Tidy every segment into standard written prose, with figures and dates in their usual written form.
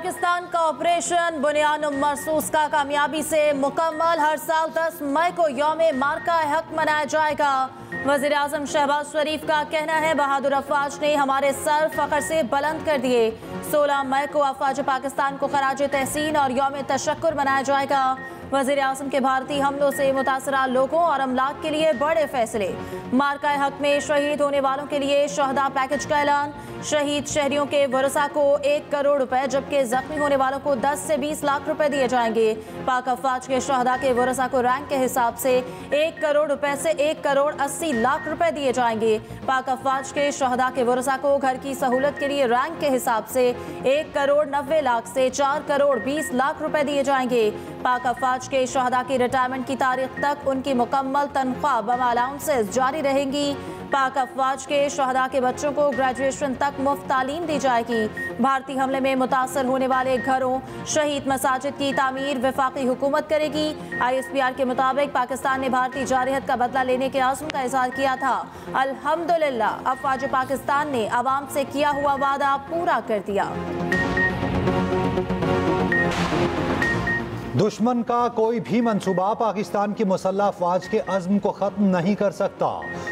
पाकिस्तान का ऑपरेशन बुनियानुम मरसूस का कामयाबी से मुकम्मल। हर साल 10 मई को यौम मार्का हक मनाया जाएगा। वज़ीर आज़म शहबाज शरीफ का कहना है, बहादुर अफवाज ने हमारे सर फख्र से बुलंद कर दिए। 16 मई को अफवाज पाकिस्तान को खराज तहसीन और यौम तशक्कुर मनाया जाएगा। वज़ीर आज़म के भारतीय हमलों से मुतासरा लोगों और अमलाक के लिए बड़े फैसले। मार्का हक में शहीद होने वालों के लिए शहदा पैकेज का ऐलान। शहीद शहरियों के वरसा को 1 करोड़ रुपए, जबकि जख्मी होने वालों को 10 से 20 लाख रुपए दिए जाएंगे। पाक अफवाज के शहदा के वरसा को रैंक के हिसाब से 1 करोड़ रुपए से 1 करोड़ 80 लाख रुपए दिए जाएंगे। पाक अफवाज के शहदा के वरसा को घर की सहूलत के लिए रैंक के हिसाब से 1 करोड़ 90 लाख से 4 करोड़ 20 लाख रुपए दिए जाएंगे। पाक अफवाज के शहदा की रिटायरमेंट की तारीख तक उनकी मुकम्मल तनख्वाह बम अलाउंसेस जारी रहेंगी। पाक अफवाज के शहदा के बच्चों को ग्रेजुएशन तक मुफ्त तालीम दी जाएगी। भारतीय हमले में मुतासर होने वाले घरों, शहीद मसाजिद की तामीर वफाकी हुकूमत करेगी। ISPR के मुताबिक पाकिस्तान ने भारतीय जारहत का बदला लेने के आज़म का इज़हार किया था। अल्हम्दुलिल्लाह अफवाज पाकिस्तान ने अवाम से किया हुआ वादा पूरा कर दिया। दुश्मन का कोई भी मंसूबा पाकिस्तान की मुसल्लह अफवाज के अज़्म को ख़त्म नहीं कर सकता।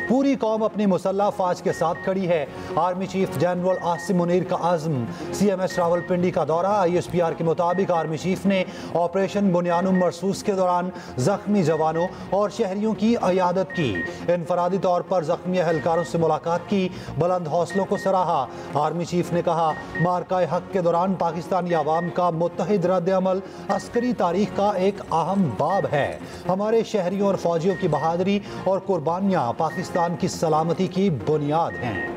पूरी कौम अपनी मुसल्लह अफवाज के साथ खड़ी है। Army chief general Asim Munir का अज़्म। CMS रावलपिंडी का दौरा। ISPR के मुताबिक आर्मी चीफ ने ऑपरेशन बुनियानुम मरसूस के दौरान जख्मी जवानों और शहरियों की अयादत की। इनफरादी तौर पर जख्मी एहलकारों से मुलाकात की। बुलंद हौसलों को सराहा। आर्मी चीफ ने कहा, मार्का हक के दौरान पाकिस्तानी अवाम का मुत्तहिद रद्द-ए-अमल अस्करी तारीख का एक अहम बाब है। हमारे शहरियों और फौजियों की बहादुरी और कुर्बानियां पाकिस्तान की सलामती की बुनियाद हैं।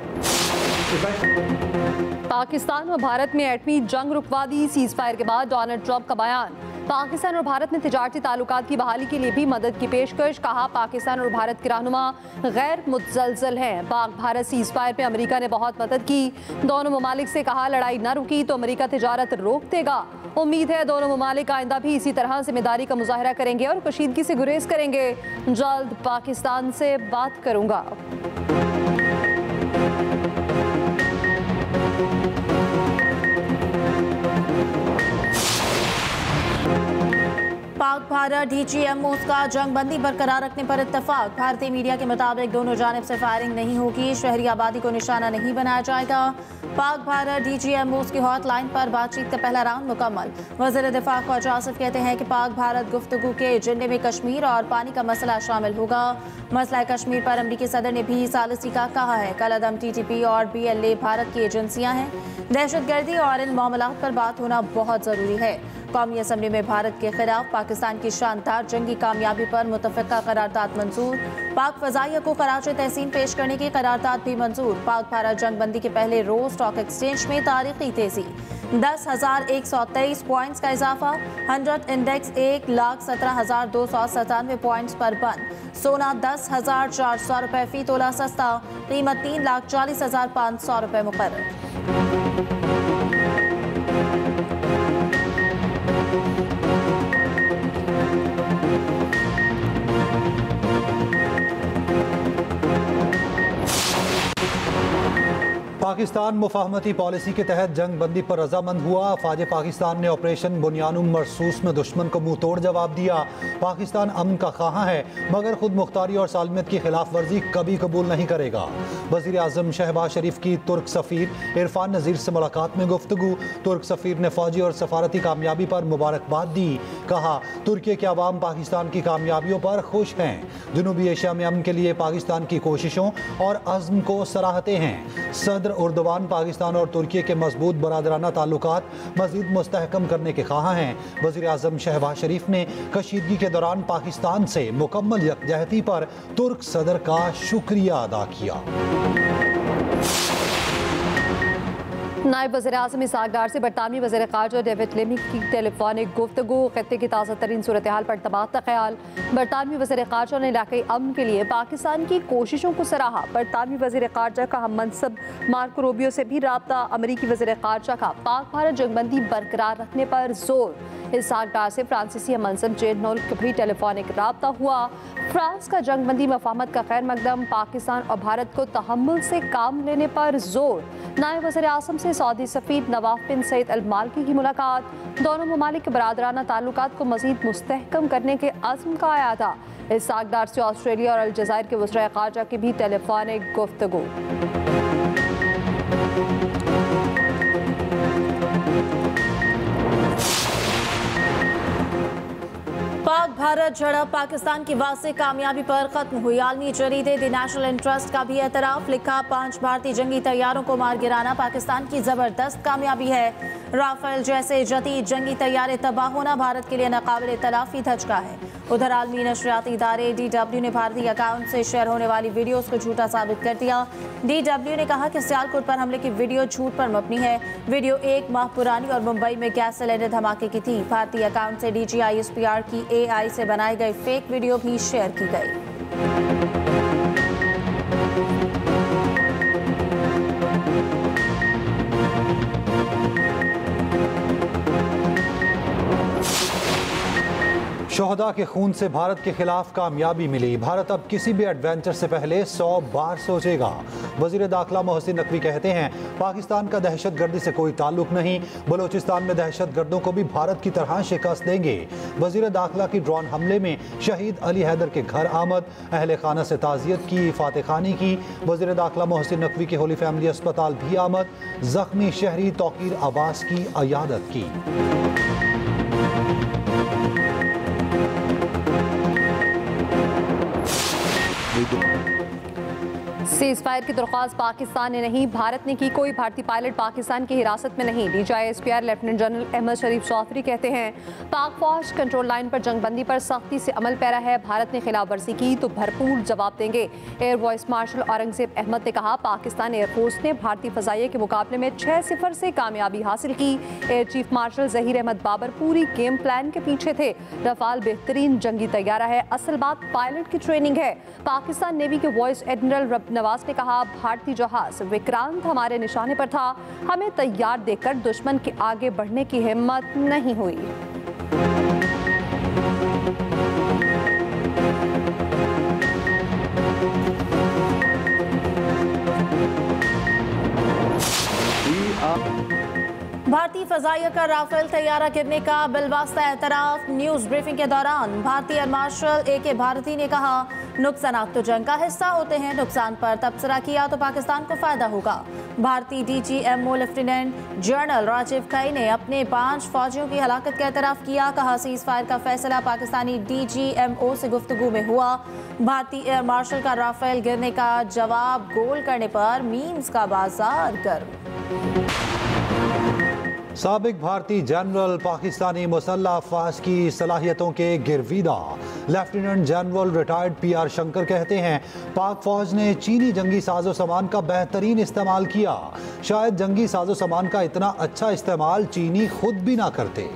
पाकिस्तान और भारत में एटमी जंग रुकवा दी। सीज फायर के बाद डोनाल्ड ट्रंप का बयान। पाकिस्तान और भारत में तिजारती ताल्लुकात की बहाली के लिए भी मदद की पेशकश। कहा, पाकिस्तान और भारत के रहनुमा गैर मुतज़लज़ल हैं। पाक भारत सीज फायर पे अमेरिका ने बहुत मदद की। दोनों ममालिक से कहा, लड़ाई न रुकी तो अमेरिका तिजारत रोक देगा। उम्मीद है दोनों ममालिक आइंदा भी इसी तरह जिम्मेदारी का मुजाहरा करेंगे और कशीदगी से गुरेज करेंगे। जल्द पाकिस्तान से बात करूंगा। पाक भारत DGMOs का जंगबंदी बरकरार रखने पर इत्तफाक। भारतीय मीडिया के मुताबिक दोनों जानिब से फायरिंग नहीं होगी। शहरी आबादी को निशाना नहीं बनाया जाएगा। पाक भारत DGMOs की हॉटलाइन पर बातचीत का पहला राउंड मुकम्मल। वज़ीर दिफा ख्वाजा आसिफ कहते हैं कि पाक भारत गुफ्तगू के एजेंडे में कश्मीर और पानी का मसला शामिल होगा। मसला कश्मीर पर अमरीकी सदर ने भी सालिसी का कहा है। कलअदम TTP और BLA भारत की एजेंसियां हैं। दहशतगर्दी और इन मामलात पर बात होना बहुत ज़रूरी है। कौमी असम्बली में भारत के खिलाफ पाकिस्तान की शानदार जंगी कामयाबी पर मुतफ़िक़ा करारदाद मंजूर। पाक फ़ज़ाइया को खराज तहसीन पेश करने की करारदाद भी मंजूर। पाक भारत जंगबंदी के पहले रोज स्टॉक एक्सचेंज में तारीखी तेजी। 10,123 पॉइंट्स का इजाफा। 100 इंडेक्स 1,17,297 पॉइंट्स पर बंद। सोना 10,400 रुपये फी तोला सस्ता। कीमत 3,40,500 रुपये मुकर्रर। पाकिस्तान मुफाहमती पॉलिसी के तहत जंग बंदी पर रजामंद हुआ। अफवाज पाकिस्तान ने ऑपरेशन बुनियानुम मरसूस में दुश्मन को मुंह तोड़ जवाब दिया। पाकिस्तान अमन का ख़्वाह है मगर खुद मुख्तारी और सालमियत की खिलाफ वर्जी कभी कबूल नहीं करेगा। वज़ीर आज़म शहबाज शरीफ की तुर्क सफ़ीर इरफान नज़ीर से मुलाकात में गुफ्तगू। तुर्क सफ़ीर ने फौजी और सफारती कामयाबी पर मुबारकबाद दी। कहा, तुर्की के अवाम पाकिस्तान की कामयाबियों पर खुश हैं। जनूबी एशिया में अमन के लिए पाकिस्तान की कोशिशों और अज़्म को सराहते हैं। सदर उर्दवान पाकिस्तान और तुर्की के मजबूत बरादराना ताल्लुकात मज़ीद मुस्तहकम करने के ख़्वाह हैं। वज़ीर आज़म शहबाज शरीफ ने कशीदगी के दौरान पाकिस्तान से मुकम्मल यकजहती पर तुर्क सदर का शुक्रिया अदा किया। नायब वज़ीर आज़म इसहाक़ डार से बरतानवी वज़ीर ख़ारजा डेविड लेमी की टेलीफोनिक गुफ्तगू। ख़त्ते की ताज़ा तरीन सूरत हाल पर तबादला ख्याल। बरतानवी वज़ीर ख़ारजा ने इलाक़ाई अमन के लिए पाकिस्तान की कोशिशों को सराहा। बरतानवी वज़ीर ख़ारजा का हम मनसब मार्को रूबियो से भी रब्ता। अमरीकी वज़ीर ख़ारजा का पाक भारत जंगबंदी बरकरार रखने पर जोर। इसहाक़ डार से फ्रांसीसी हम मनसब जेनोल का भी टेलीफोनिक रब्ता हुआ। फ्रांस का जंगबंदी मफाहमत का खैर मकदम। पाकिस्तान और भारत को तहम्मुल से काम लेने पर जोर। नायब वज़ीर आज़म से सऊदी सफ़ीर नवाफ बिन सईद अल मालकी की मुलाकात। दोनों ममालिक के बरादराना ताल्लुकात को मज़ीद मुस्तहकम करने के अज़्म का आया था। इस सागदार से ऑस्ट्रेलिया और अलजज़ायर के वज़ीर ख़ारजा की भी टेलीफोनिक गुफ्तगू। पाक भारत झड़प पाकिस्तान की वाज़ेह कामयाबी पर खत्म हुई। आलमी जरीदे द नेशनल इंटरेस्ट का भी एतराफ़ लिखा, 5 भारतीय जंगी तैयारों को मार गिराना पाकिस्तान की ज़बरदस्त कामयाबी है। राफेल जैसे जदीद जंगी तैयारे तबाह होना भारत के लिए नाकाबिल तलाफ़ी धचका है। उधर आलमी नशरियाती इदारे DW ने भारतीय अकाउंट से शेयर होने वाली वीडियोस को झूठा साबित कर दिया। DW ने कहा कि सियालकोट पर हमले की वीडियो झूठ पर मबनी है। वीडियो 1 माह पुरानी और मुंबई में गैस सिलेंडर धमाके की थी। भारतीय अकाउंट से DG ISPR की AI से बनाए गए फेक वीडियो भी शेयर की गई। शोहदा के खून से भारत के खिलाफ कामयाबी मिली। भारत अब किसी भी एडवेंचर से पहले 100 बार सोचेगा। वजीर दाखिला मोहसिन नकवी कहते हैं पाकिस्तान का दहशत गर्दी से कोई ताल्लुक नहीं, बलोचिस्तान में दहशत गर्दों को भी भारत की तरह शिकस्त देंगे। वजीर दाखिला की ड्रोन हमले में शहीद अली हैदर के घर आमद, अहले खाना से ताज़ियत की, फातह खानी की। वजीर दाखिला मोहसिन नकवी की होली फैमिली अस्पताल भी आमद, जख्मी शहरी तौकीर अब्बास की अयादत की। सीज फायर की दरख्वास्त पाकिस्तान ने नहीं, भारत ने की। कोई भारतीय पायलट पाकिस्तान की हिरासत में नहीं। DG ISPR lieutenant general Ahmed Sharif Chaudhry कहते हैं पाक फौज कंट्रोल लाइन पर जंगबंदी पर सख्ती से अमल पैरा है। भारत ने खिलाफ वर्जी की तो भरपूर जवाब देंगे। Air vice marshal Aurangzeb Ahmed ने कहा पाकिस्तान एयरफोर्स ने भारतीय फजाइये के मुकाबले में 6-0 से कामयाबी हासिल की। Air chief marshal Zaheer Ahmed Babar पूरी गेम प्लान के पीछे थे। रफाल बेहतरीन जंगी तैयारा है, असल बात पायलट की ट्रेनिंग है। पाकिस्तान नेवी के वाइस एडमिरल नवाज ने कहा भारतीय जहाज विक्रांत हमारे निशाने पर था, हमें तैयार देखकर दुश्मन के आगे बढ़ने की हिम्मत नहीं हुई। भारतीय फजाइया का राफेल तैयारा गिरने का बिलवास्ता एतराफ। न्यूज ब्रीफिंग के दौरान भारतीय एयर मार्शल AK भारती ने कहा नुकसानात तो जंग का हिस्सा होते हैं, नुकसान पर तबसरा किया तो पाकिस्तान को फायदा होगा। भारतीय DGMO लेफ्टिनेंट जनरल राजीव खई ने अपने 5 फौजियों की हलाकत का एतराफ किया। कहा सीज फायर का फैसला पाकिस्तानी DGMO से गुफ्तगू में हुआ। भारतीय एयर मार्शल का राफेल गिरने का जवाब गोल करने पर मीम्स का बाजार गर्म। साबिक भारतीय जनरल पाकिस्तानी मुसल्लह अफवाज की सलाहियतों के गिरविदा। Lieutenant general retired PR Shankar कहते हैं पाक फौज ने चीनी जंगी साजो सामान का बेहतरीन इस्तेमाल किया। शायद जंगी साजो सामान का इतना अच्छा इस्तेमाल चीनी खुद भी ना करते।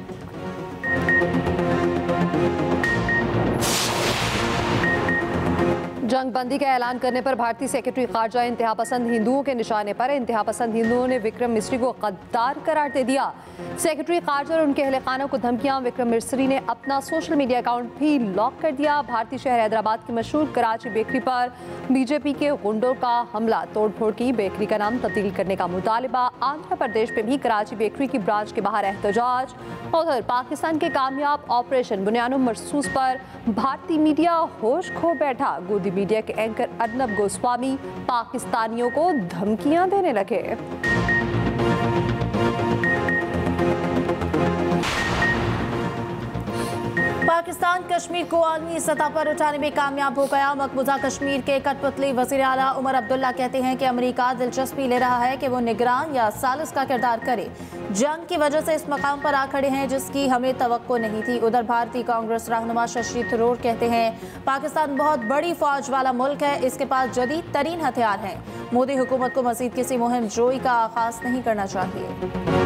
जंग बंदी का ऐलान करने पर भारतीय सेक्रेटरी खारजा इंतहा पसंद हिंदुओं के निशाने पर। इंतहा पसंद हिंदुओं ने विक्रम मिस्री को गद्दार करार दे दिया। सेक्रेटरी खारजा और उनके अहले खाना को धमकियां। विक्रम मिस्री ने अपना सोशल मीडिया अकाउंट भी लॉक कर दिया। भारतीय शहर हैदराबाद की मशहूर कराची बेकरी पर BJP के गुंडों का हमला, तोड़फोड़ की। बेकरी का नाम तब्दील करने का मुतालिबा। आंध्र प्रदेश में भी कराची बेकरी की ब्रांच के बाहर एहतजाज। उधर पाकिस्तान के कामयाब ऑपरेशन बुनियानुम मरसूस पर भारतीय मीडिया होश खो बैठा। गोदी मीडिया के एंकर अर्नब गोस्वामी पाकिस्तानियों को धमकियां देने लगे। पाकिस्तान कश्मीर को आलमी सतह पर उठाने में कामयाब हो गया। मकबूजा कश्मीर के कठपुतली वज़ीर आला उमर अब्दुल्ला कहते हैं कि अमेरिका दिलचस्पी ले रहा है कि वो निगरान या सालिस का किरदार करे। जंग की वजह से इस मकाम पर आ खड़े हैं जिसकी हमें तवक्को नहीं थी। उधर भारतीय कांग्रेस रहनुमा शशि थरूर कहते हैं पाकिस्तान बहुत बड़ी फौज वाला मुल्क है, इसके पास जदीद तरीन हथियार हैं। मोदी हुकूमत को मजीद किसी मुहिम जोई का आगाज नहीं करना चाहिए।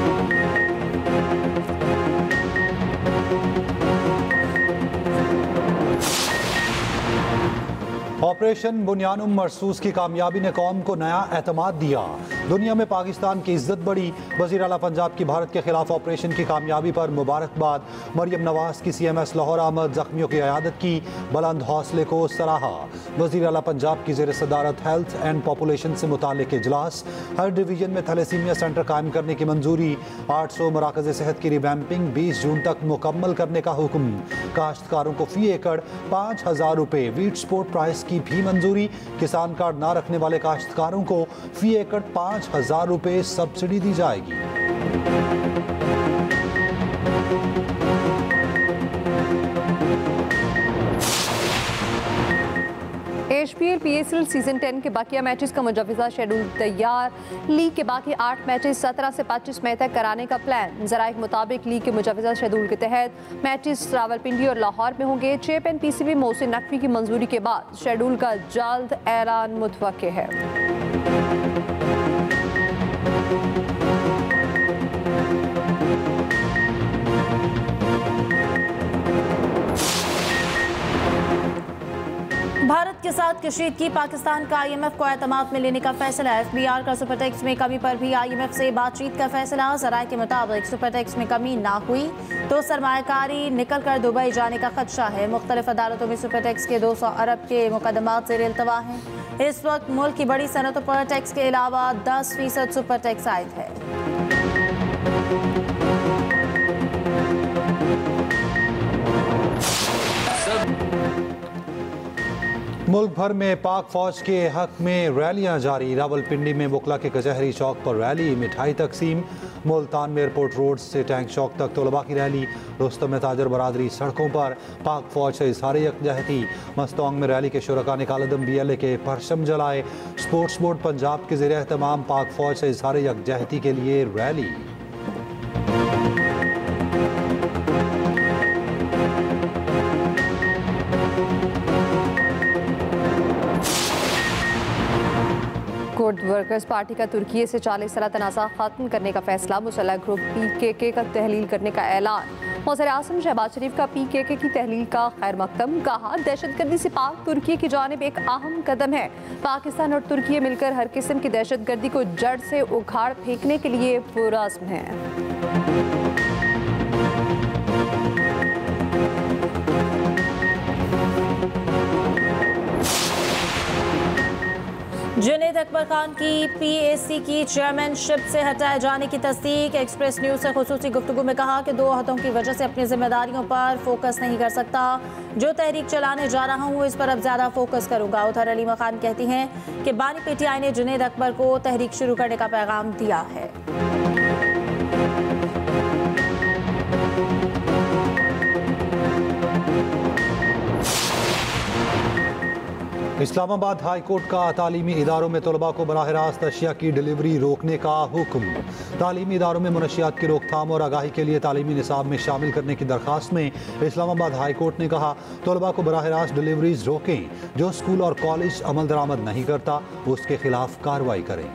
ऑपरेशन बुनियानुम मरसूस की कामयाबी ने कौम को नया एतमाद दिया। दुनिया में पाकिस्तान की इज्जत बढ़ी। वज़ीर आला पंजाब की भारत के खिलाफ ऑपरेशन की कामयाबी पर मुबारकबाद। मरियम नवाज की CMS लाहौर आमद, जख्मियों की इयादत की, बुलंद हौसले को सराहा। वज़ीर आला पंजाब की ज़ेर सदारत हेल्थ एंड पॉपुलेशन से मुतालिक इजलास। हर डिवीजन में थैलेसीमिया सेंटर कायम करने की मंजूरी। 800 मराकज़ सेहत की रिवैम्पिंग 20 जून तक मुकम्मल करने का हुक्म। काश्तकारों को फी एकड़ 5,000 रुपये वीट स्पोर्ट प्राइस की भी मंजूरी। किसान कार्ड ना रखने वाले काश्तकारों को फी एकड़ 5,000 रुपये सब्सिडी दी जाएगी। HPL PSL सीजन 10 के बाकिया मैचेस का मुजव्वज़ा शेड्यूल तैयार। लीग के बाकी 8 मैचेस 17 से 25 मई तक कराने का प्लान। ज़राए के मुताबिक लीग के मुजव्वज़ा शेड्यूल के तहत मैचेस रावलपिंडी और लाहौर में होंगे। चेयरमैन PCB मोहसिन नकवी की मंजूरी के बाद शेड्यूल का जल्द ऐलान मुतवक्के है। भारत के साथ कशीदगी, पाकिस्तान का IMF को एतमाद में लेने का फैसला। FBR का सुपर टैक्स में कमी पर भी IMF से बातचीत का फैसला। ज़राए के मुताबिक सुपर टैक्स में कमी ना हुई तो सरमायाकारी निकल कर दुबई जाने का खदशा है। मुख्तलिफ अदालतों में सुपर टैक्स के 200 अरब के मुकदमात ज़ेर इल्तवा हैं। इस वक्त मुल्क की बड़ी सनतों पर टैक्स के अलावा 10% सुपर टैक्स आयद है। मुल्क भर में पाक फौज के हक में रैलियां जारी। रावलपिंडी में बुकला के कचहरी चौक पर रैली, मिठाई तकसीम। मुल्तान में एयरपोर्ट रोड से टैंक चौक तक तलबा की रैली। रुस्तम में ताजर बरादरी सड़कों पर पाक फौज से इज़हार यकजहती। मस्तोंग में रैली के शुरका ने कालदम BLA के परचम जलाए। स्पोर्ट्स बोर्ड पंजाब के ज़ेर एहतमाम पाक फौज से इज़हार यकजहती के लिए रैली। गुड वर्कर्स पार्टी का तुर्की से 40 साल तनाज़ा खत्म करने का फैसला। मुसल्लह ग्रुप PKK का तहलील करने का ऐलान। वज़ीर आज़म शहबाज शरीफ का PKK की तहलील का खैर मकदम। कहा, दहशतगर्दी से पाक तुर्की की जानिब एक अहम कदम है। पाकिस्तान और तुर्की मिलकर हर किस्म की दहशतगर्दी को जड़ से उखाड़ फेंकने के लिए पुरअज़्म हैं। जुनैद अकबर खान की PAC की चेयरमैनशिप से हटाए जाने की तस्दीक। एक्सप्रेस न्यूज से खुसूसी गुफ्तगू में कहा कि 2 अहदों की वजह से अपनी जिम्मेदारियों पर फोकस नहीं कर सकता। जो तहरीक चलाने जा रहा हूँ इस पर अब ज्यादा फोकस करूंगा। उधर अलीमा खान कहती हैं कि बानी PTI ने जुनैद अकबर को तहरीक शुरू करने का पैगाम दिया है। इस्लामाबाद हाई कोर्ट का तालीमी इदारों में तलबा को बराह रास्त अशिया की डिलीवरी रोकने का हुक्म। तालीमी इदारों में मनशियात की रोकथाम और आगाही के लिए तालीमी निसाब में शामिल करने की दरख्वास्त में इस्लामाबाद हाई कोर्ट ने कहा, तलबा को बराह रास्त डिलीवरीज रोकें। जो स्कूल और कॉलेज अमल दरामद नहीं करता उसके खिलाफ कार्रवाई करें।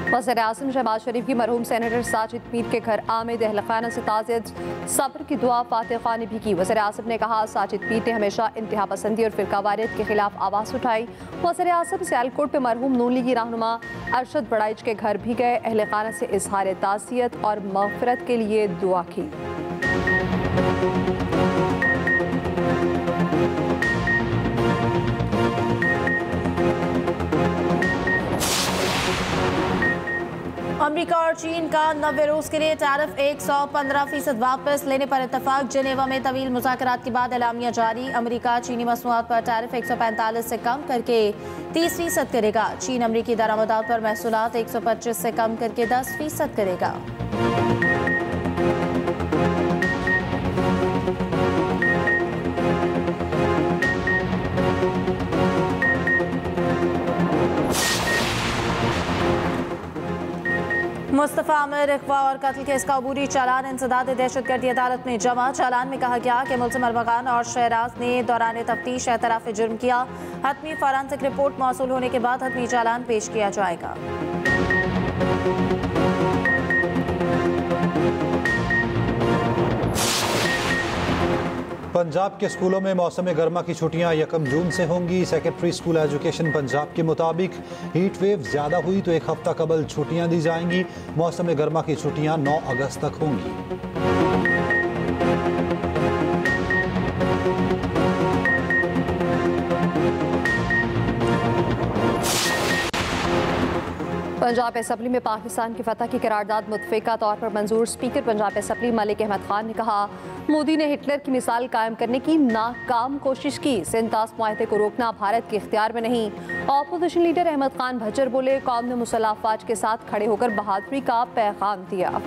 वज़ीर आज़म शहबाज शरीफ की मरहूम सेनेटर साजिद मीर के घर आमिद अहल खाना से ताज़ियत सब्र की दुआ फातिह खानी भी की। वज़ीर आज़म ने कहा, साजिद मीर ने हमेशा इंतहा पसंदी और फिरकावारियत के खिलाफ आवाज़ उठाई। वज़ीर आज़म सियालकोट में मरहूम नून लीगी रहनुमा अरशद बड़ाइच के घर भी गए। अहल खाना से इज़हार ताज़ियत और मग़फ़िरत के लिए दुआ की। अमेरिका और चीन का 90 रोज के लिए टैरिफ 115% वापस लेने पर इत्तफाक। जेनेवा में तवील मुज़ाकरात के बाद एलामिया जारी। अमेरिका चीनी मसनूआत पर टैरिफ 145 से कम करके 30% करेगा। चीन अमेरिकी दरामदात पर महसूलात 125 से कम करके 10% करेगा। मुस्तफ़ा आमिर अगवा और कत्ल केस का अबूरी चालान इंसदाद दहशतगर्दी अदालत में जमा। चालान में कहा गया कि मुल्ज़िम अरमगान और शहराज ने दौरान तफ्तीश एतराफ़ जुर्म किया। हतमी फॉरेंसिक रिपोर्ट मौसूल होने के बाद हतमी चालान पेश किया जाएगा। पंजाब के स्कूलों में मौसम गर्मा की छुट्टियां 1 जून से होंगी। सेक्रेटरी स्कूल एजुकेशन पंजाब के मुताबिक हीट वेव ज्यादा हुई तो 1 हफ्ता कबल छुट्टियां दी जाएंगी। मौसम गर्मा की छुट्टियां 9 अगस्त तक होंगी। पंजाब असेंबली में पाकिस्तान की फतह की करारदाद मुतफ़िका तौर पर मंजूर। स्पीकर पंजाब असेंबली मलिक अहमद खान ने कहा, मोदी ने हिटलर की मिसाल कायम करने की नाकाम कोशिश की। सिंतास मुआहदे को रोकना भारत के इख्तियार में नहीं। ऑपोजिशन लीडर अहमद खान भज्जर बोले, कौम ने मुसल्लह अफवाज के साथ खड़े होकर बहादुरी का पैगाम दिया।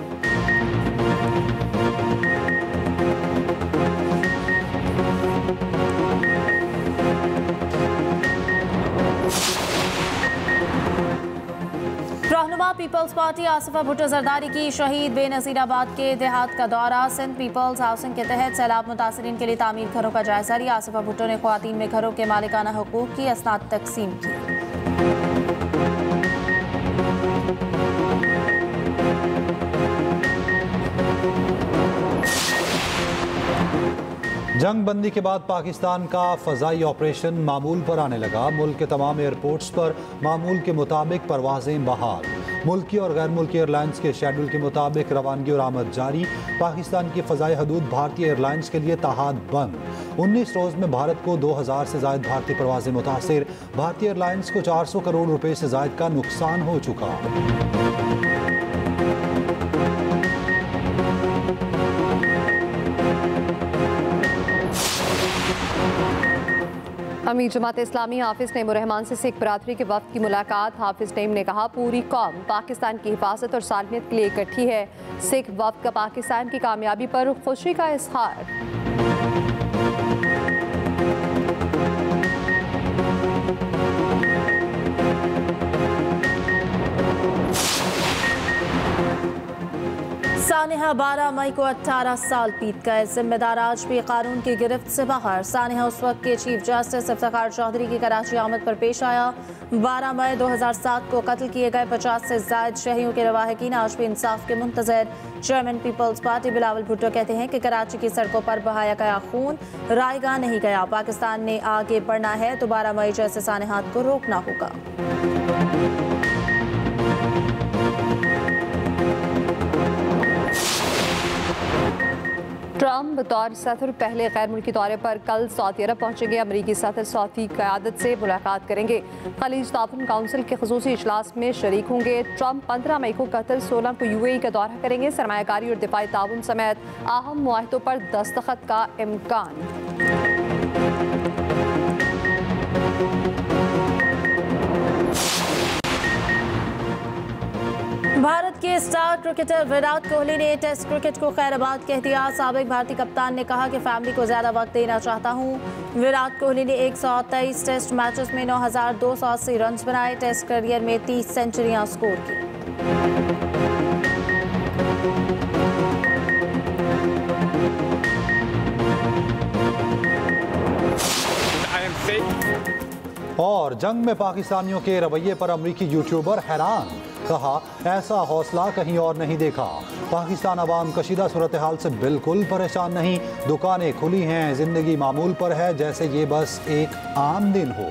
रहनुमा पीपल्स पार्टी आसिफा भुट्टो जरदारी की शहीद बेनज़ीराबाद के देहात का दौरा। सिंध पीपल्स हाउसिंग के तहत सैलाब मुतासरीन के लिए तामीर घरों का जायजा लिया। आसिफा भुट्टो ने ख्वातीन में घरों के मालिकाना हुकूक की असनाद तकसीम की। जंग बंदी के बाद पाकिस्तान का फ़ज़ाई ऑपरेशन मामूल पर आने लगा। मुल्क के तमाम एयरपोर्ट्स पर मामूल के मुताबिक परवाज़ें बहाल। मुल्की और गैर मुल्की एयरलाइंस के शेड्यूल के मुताबिक रवानगी और आमद जारी। पाकिस्तान की फ़ज़ाई हदूद भारतीय एयरलाइंस के लिए ताहाद बंद। 19 रोज़ में भारत को 2000 से ज़ायद भारतीय परवाज़ें मुतासिर। भारतीय एयरलाइंस को 400 करोड़ रुपए से ज़ायद का नुकसान हो चुका। अमीर जमात इस्लामी हाफिज नईम रहमान से सिख बरादरी के वफ्द की मुलाकात। हाफिज नईम ने कहा, पूरी कौम पाकिस्तान की हिफाजत और सालमियत के लिए इकट्ठी है। सिख वफ्द का पाकिस्तान की कामयाबी पर खुशी का इजहार। सानिहा 12 मई को 18 साल बीत गए। जिम्मेदार आज भी कानून की गिरफ्त से बाहर। सानिहा उस वक्त के चीफ जस्टिस इफ्तिखार चौधरी की कराची आमद पर पेश आया। 12 मई 2007 को कत्ल किए गए 50 से ज्यादा शहरियों के रवाहकीन आज भी इंसाफ के मुंतजर। चेयरमैन पीपल्स पार्टी बिलावल भुट्टो कहते हैं कि कराची की सड़कों पर बहाया गया खून रायगा नहीं गया। पाकिस्तान ने आगे बढ़ना है तो 12 मई जैसे सानिहात को रोकना होगा। ट्रम्प बतौर सदर पहले गैर मुल्की दौरे पर कल सऊदी अरब पहुंचेंगे। अमरीकी सदर सऊदी क़यादत से मुलाकात करेंगे। खलीज ताउन काउंसिल के ख़ुसूसी इजलास में शरीक होंगे। ट्रम्प 15 मई को कतर, 16 को UAE का दौरा करेंगे। सरमायाकारी और दिफाई ताउन समेत अहम मुआहदों पर दस्तखत का इम्कान। भारत के स्टार क्रिकेटर विराट कोहली ने टेस्ट क्रिकेट को खैराबाद कह दिया। साबिक भारतीय कप्तान ने कहा कि फैमिली को ज्यादा वक्त देना चाहता हूं। विराट कोहली ने 123 टेस्ट मैचेस में 9,280 रन बनाए। टेस्ट करियर में 30 सेंचुरियां स्कोर की। और जंग में पाकिस्तानियों के रवैये पर अमरीकी यूट्यूबर हैरान। कहा, ऐसा हौसला कहीं और नहीं देखा। पाकिस्तान अवाम कशीदा सूरत हाल से बिल्कुल परेशान नहीं। दुकानें खुली हैं, जिंदगी मामूल पर है, जैसे ये बस एक आम दिन हो।